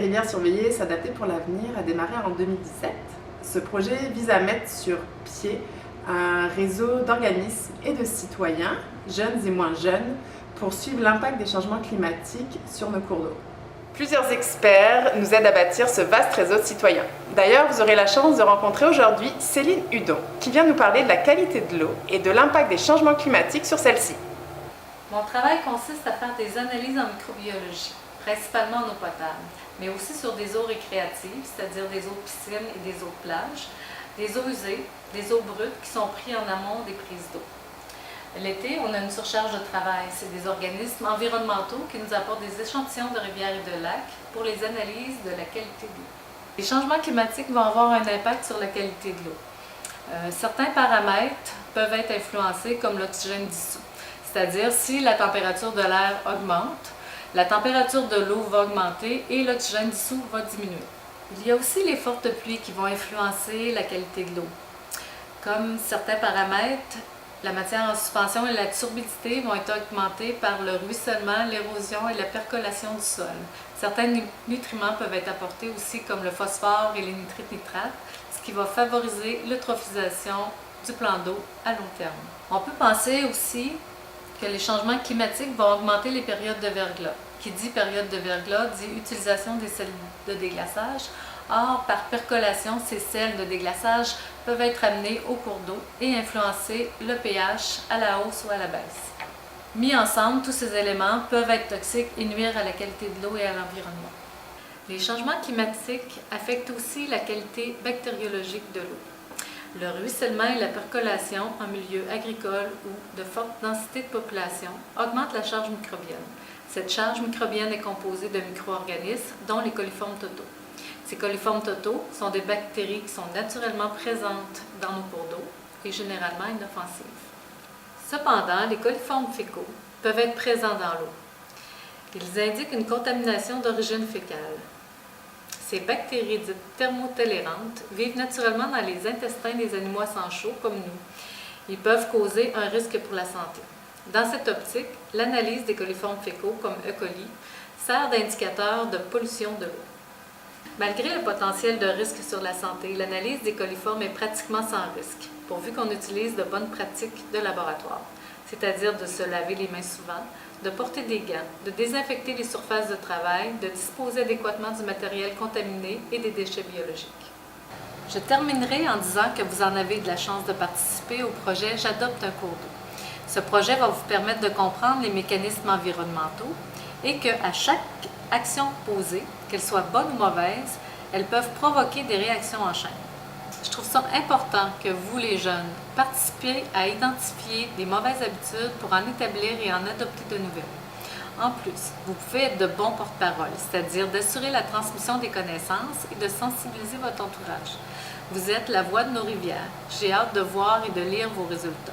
rivière surveillée, s'adapter pour l'avenir a démarré en 2017. Ce projet vise à mettre sur pied un réseau d'organismes et de citoyens, jeunes et moins jeunes, pour suivre l'impact des changements climatiques sur nos cours d'eau. Plusieurs experts nous aident à bâtir ce vaste réseau de citoyens. D'ailleurs, vous aurez la chance de rencontrer aujourd'hui Céline Hudon, qui vient nous parler de la qualité de l'eau et de l'impact des changements climatiques sur celle-ci. Mon travail consiste à faire des analyses en microbiologie, principalement en eau potable, mais aussi sur des eaux récréatives, c'est-à-dire des eaux de piscine et des eaux de plage, des eaux usées, des eaux brutes qui sont prises en amont des prises d'eau. L'été, on a une surcharge de travail. C'est des organismes environnementaux qui nous apportent des échantillons de rivières et de lacs pour les analyses de la qualité de l'eau. Les changements climatiques vont avoir un impact sur la qualité de l'eau. Certains paramètres peuvent être influencés comme l'oxygène dissous, c'est-à-dire si la température de l'air augmente, la température de l'eau va augmenter et l'oxygène dissous va diminuer. Il y a aussi les fortes pluies qui vont influencer la qualité de l'eau. Comme certains paramètres, la matière en suspension et la turbidité vont être augmentées par le ruissellement, l'érosion et la percolation du sol. Certains nutriments peuvent être apportés aussi comme le phosphore et les nitrates, ce qui va favoriser l'eutrophisation du plan d'eau à long terme. On peut penser aussi que les changements climatiques vont augmenter les périodes de verglas. Qui dit période de verglas dit utilisation des sels de déglaçage. Or, par percolation, ces sels de déglaçage peuvent être amenés au cours d'eau et influencer le pH à la hausse ou à la baisse. Mis ensemble, tous ces éléments peuvent être toxiques et nuire à la qualité de l'eau et à l'environnement. Les changements climatiques affectent aussi la qualité bactériologique de l'eau. Le ruissellement et la percolation en milieu agricole ou de forte densité de population augmentent la charge microbienne. Cette charge microbienne est composée de micro-organismes, dont les coliformes totaux. Ces coliformes totaux sont des bactéries qui sont naturellement présentes dans nos cours d'eau et généralement inoffensives. Cependant, les coliformes fécaux peuvent être présents dans l'eau. Ils indiquent une contamination d'origine fécale. Ces bactéries dites thermotolérantes vivent naturellement dans les intestins des animaux à sang chaud comme nous. Ils peuvent causer un risque pour la santé. Dans cette optique, l'analyse des coliformes fécaux comme E. coli sert d'indicateur de pollution de l'eau. Malgré le potentiel de risque sur la santé, l'analyse des coliformes est pratiquement sans risque, pourvu qu'on utilise de bonnes pratiques de laboratoire, c'est-à-dire de se laver les mains souvent, de porter des gants, de désinfecter les surfaces de travail, de disposer adéquatement du matériel contaminé et des déchets biologiques. Je terminerai en disant que vous en avez de la chance de participer au projet J'adopte un cours d'eau. Ce projet va vous permettre de comprendre les mécanismes environnementaux et qu'à chaque action posée, qu'elle soit bonne ou mauvaise, elles peuvent provoquer des réactions en chaîne. Je trouve ça important que vous, les jeunes, participiez à identifier des mauvaises habitudes pour en établir et en adopter de nouvelles. En plus, vous pouvez être de bons porte-parole, c'est-à-dire d'assurer la transmission des connaissances et de sensibiliser votre entourage. Vous êtes la voix de nos rivières. J'ai hâte de voir et de lire vos résultats.